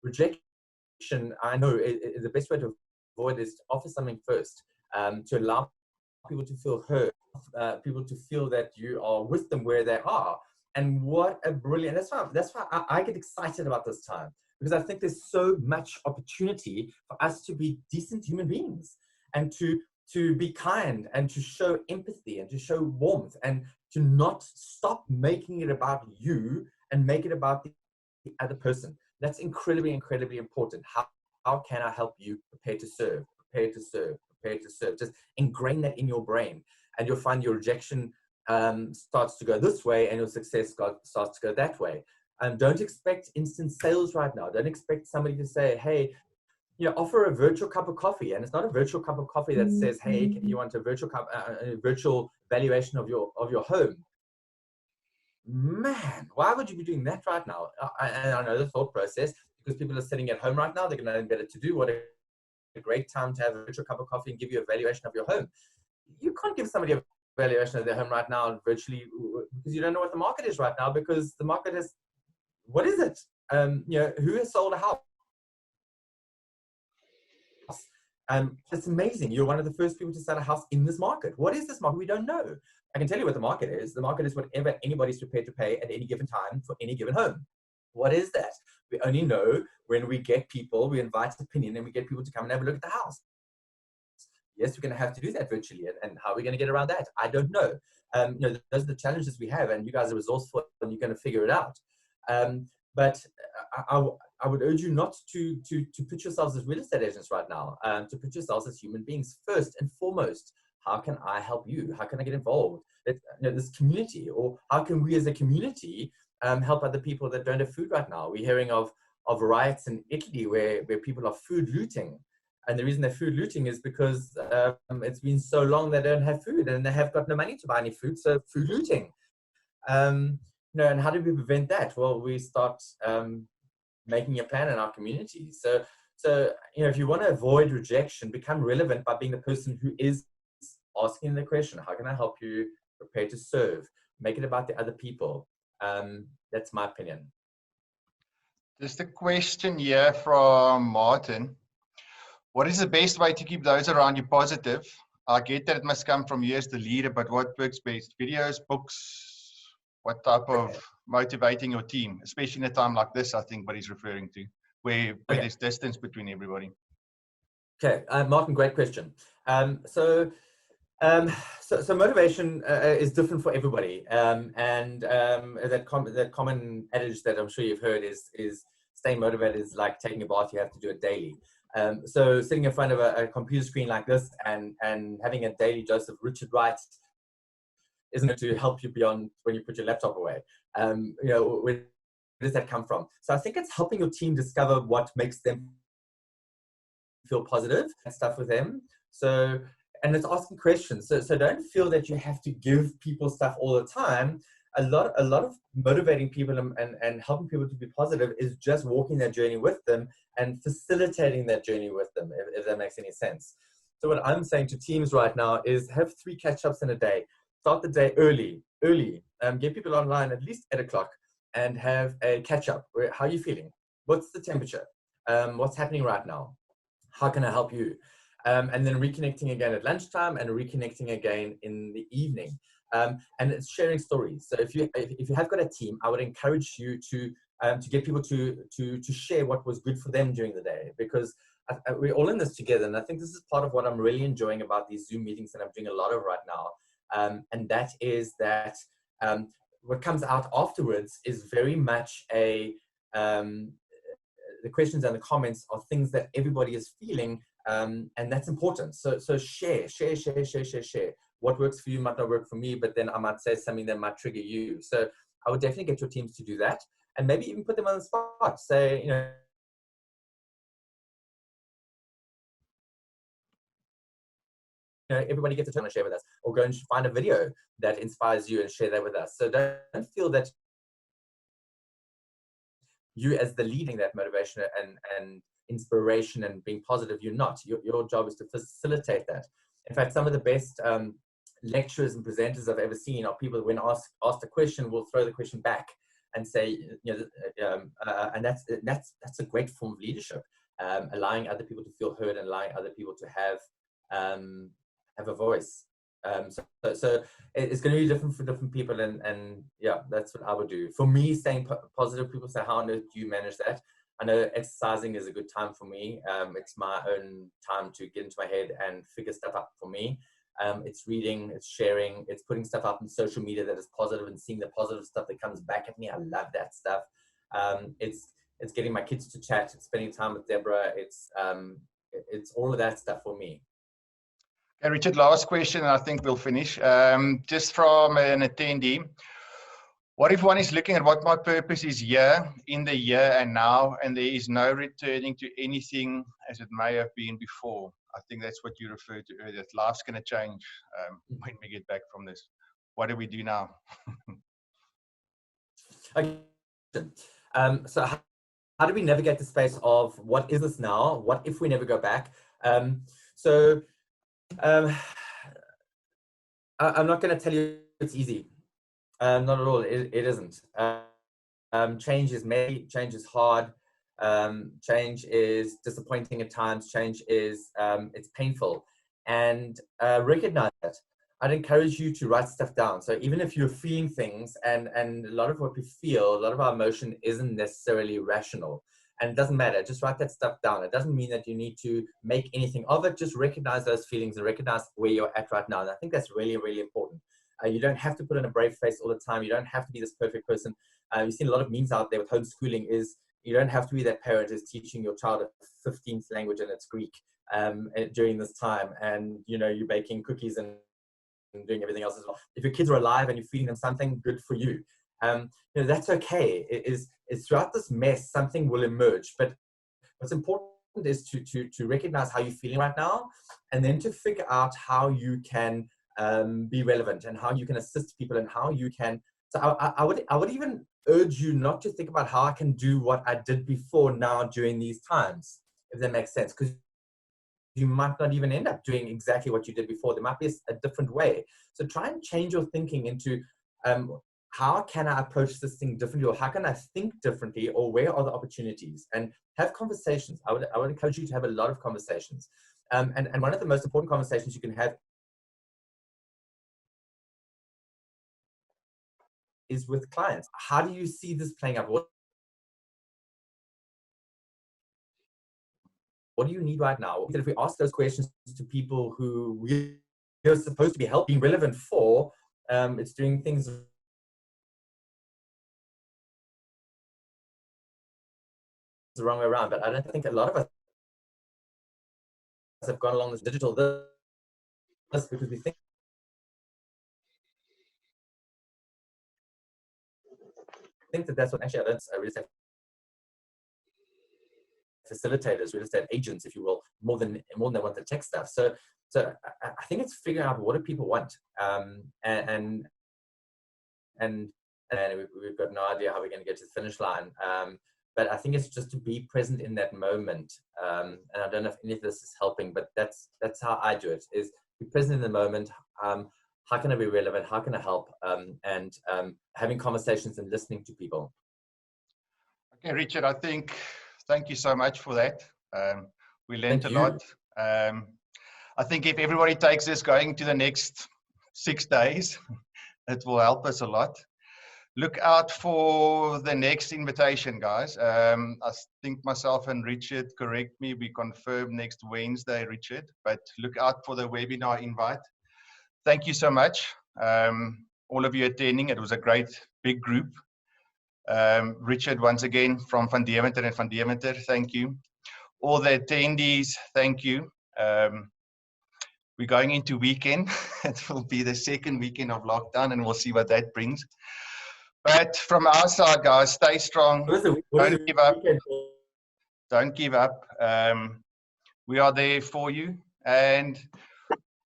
rejection, I know the best way to avoid is to offer something first, to allow people to feel heard, people to feel that you are with them where they are. And what a brilliant, that's why I get excited about this time, because I think there's so much opportunity for us to be decent human beings and to be kind and to show empathy and to show warmth and to not stop making it about you and make it about the other person. That's incredibly, incredibly important. How can I help you? Prepare to serve, prepare to serve, prepare to serve. Just ingrain that in your brain and you'll find your rejection starts to go this way and your success starts to go that way. Don't expect instant sales right now. Don't expect somebody to say, hey, offer a virtual cup of coffee. And it's not a virtual cup of coffee that says, hey, you want a virtual cup, a virtual valuation of your home. man, why would you be doing that right now? And I know the thought process, because people are sitting at home right now, they're going to have better to do. What a great time to have a virtual cup of coffee and give you a valuation of your home. You can't give somebody a valuation of their home right now virtually, because you don't know what the market is right now, because the market is, what is it? Who has sold a house? It's amazing. You're one of the first people to sell a house in this market. What is this market? We don't know. I can tell you what the market is. The market is whatever anybody's prepared to pay at any given time for any given home. What is that? We only know when we get people, we invite opinion, and we get people to come and have a look at the house. Yes, we're going to have to do that virtually, and how are we going to get around that? I don't know. Those are the challenges we have, and you guys are resourceful, and you're going to figure it out. But I would urge you not to put yourselves as real estate agents right now, to put yourselves as human beings first and foremost. How can I help you? How can I get involved? This community, or how can we as a community help other people that don't have food right now? We're hearing of riots in Italy where people are food looting. And the reason they're food looting is because it's been so long they don't have food, and they have got no money to buy any food, so food looting. And how do we prevent that? Well, we start making a plan in our community. So if you want to avoid rejection, become relevant by being the person who is asking the question, how can I help you? Prepare to serve. Make it about the other people. That's my opinion. Just a question here from Martin. What is the best way to keep those around you positive? I get that it must come from you as the leader, but what works best? Videos, books? What type of motivating your team, especially in a time like this, I think what he's referring to, where there's distance between everybody. Okay, Martin, great question. So motivation is different for everybody, and that common adage that I'm sure you've heard is staying motivated is like taking a bath. You have to do it daily. So sitting in front of a computer screen like this and having a daily dose of Richard Wright isn't going to help you beyond when you put your laptop away. Where does that come from? So I think it's helping your team discover what makes them feel positive and stuff with them. So, and it's asking questions. So don't feel that you have to give people stuff all the time. A lot of motivating people and helping people to be positive is just walking that journey with them and facilitating that journey with them, if that makes any sense. So what I'm saying to teams right now is have 3 catch-ups in a day. Start the day early. Get people online at least 8 o'clock and have a catch-up. How are you feeling? What's the temperature? What's happening right now? How can I help you? And then reconnecting again at lunchtime and reconnecting again in the evening. And it's sharing stories. So if you have got a team, I would encourage you to get people to share what was good for them during the day, because we're all in this together. And I think this is part of what I'm really enjoying about these Zoom meetings that I'm doing a lot of right now. And that is that what comes out afterwards is very much the questions and the comments are things that everybody is feeling, and that's important. So share. What works for you might not work for me, but then I might say something that might trigger you. So I would definitely get your teams to do that, and maybe even put them on the spot. Say, everybody gets a turn to share with us, or go and find a video that inspires you and share that with us. So don't feel that you as the leading that motivation and inspiration and being positive, you're not. Your job is to facilitate that. In fact, some of the best lecturers and presenters I've ever seen are people when asked a question will throw the question back and say, and that's a great form of leadership, allowing other people to feel heard and allowing other people to have a voice. So it's going to be different for different people, and yeah, that's what I would do. For me, staying positive, people say, how on earth do you manage that? I know exercising is a good time for me. It's my own time to get into my head and figure stuff out for me. It's reading, it's sharing, it's putting stuff up on social media that is positive and seeing the positive stuff that comes back at me. I love that stuff. It's getting my kids to chat, it's spending time with Deborah. It's all of that stuff for me. Okay, Richard, last question, and I think we'll finish. Just from an attendee. What if one is looking at what my purpose is here, in the here and now, and there is no returning to anything as it may have been before? I think that's what you referred to earlier, that life's going to change when we get back from this. What do we do now? Okay. So how do we navigate the space of what is this now? What if we never go back? So I'm not going to tell you it's easy. Not at all. It isn't. Change is messy. Change is hard. Change is disappointing at times. Change is it's painful, and recognize that. I'd encourage you to write stuff down. So even if you're feeling things, and a lot of what we feel, a lot of our emotion isn't necessarily rational, and it doesn't matter. Just write that stuff down. It doesn't mean that you need to make anything of it. Just recognize those feelings and recognize where you're at right now. And I think that's really, really important. You don't have to put on a brave face all the time. You don't have to be this perfect person. You've seen a lot of memes out there with homeschooling is you don't have to be that parent who's teaching your child a 15th language and it's Greek during this time. And, you know, you're baking cookies and doing everything else as well. If your kids are alive and you're feeding them something, good for you. You know, that's okay. It's throughout this mess, something will emerge. But what's important is to recognize how you're feeling right now, and then to figure out how you can be relevant and how you can assist people and how you can. So I would even urge you not to think about how I can do what I did before now during these times, if that makes sense, because you might not even end up doing exactly what you did before. There might be a different way. So try and change your thinking into how can I approach this thing differently, or how can I think differently, or where are the opportunities? And have conversations. I would encourage you to have a lot of conversations. And one of the most important conversations you can have is with clients. How do you see this playing out? What do you need right now? If we ask those questions to people who we're supposed to be helping, relevant for, it's doing things the wrong way around. But I don't think a lot of us have gone along this digital this because we think that that's what actually I real estate facilitators, real estate agents, if you will, more than they want the tech stuff. So I think it's figuring out what do people want, and we've got no idea how we're going to get to the finish line. But I think it's just to be present in that moment. And I don't know if any of this is helping, but that's how I do it, is be present in the moment. How can I be relevant? How can I help? And having conversations and listening to people. Okay, Richard, thank you so much for that. We learned a lot. I think if everybody takes this going to the next 6 days, it will help us a lot. Look out for the next invitation, guys. I think myself and Richard, correct me, we confirm next Wednesday, Richard, but look out for the webinar invite. Thank you so much, all of you attending. It was a great big group. Richard, once again, from Van Deventer and Van Deventer, thank you. All the attendees, thank you. We're going into weekend. It will be the second weekend of lockdown, and we'll see what that brings. But from our side, guys, stay strong. Don't give up. Don't give up. We are there for you, and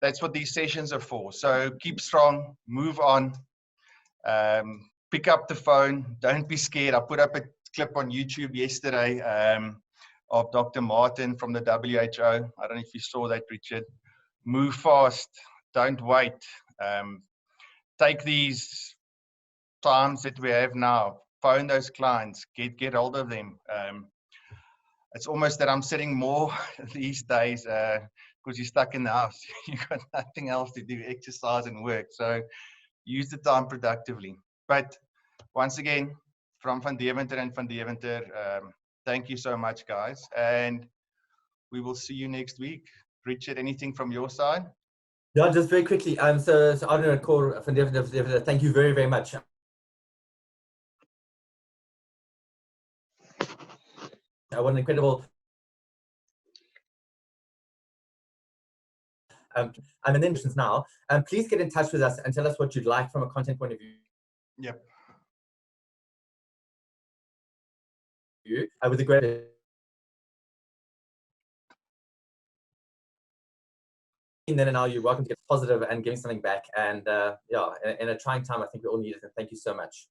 that's what these sessions are for. So keep strong, move on, pick up the phone. Don't be scared. I put up a clip on YouTube yesterday of Dr. Martin from the WHO. I don't know if you saw that, Richard. Move fast. Don't wait. Take these times that we have now. Phone those clients. Get hold of them. It's almost that I'm sitting more these days because you're stuck in the house. You've got nothing else to do, exercise and work. So use the time productively. But once again, from Van Deventer and Van Deventer, thank you so much, guys. And we will see you next week. Richard, anything from your side? Yeah, just very quickly. So I'm going to call Van Deventer. Thank you very, very much. What an incredible. I'm in interest now. Please get in touch with us and tell us what you'd like from a content point of view. Yep. With a great. And then now you're welcome to get positive and giving something back. And yeah, in a trying time, I think we all need it. And thank you so much.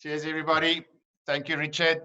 Cheers, everybody. Thank you, Richard.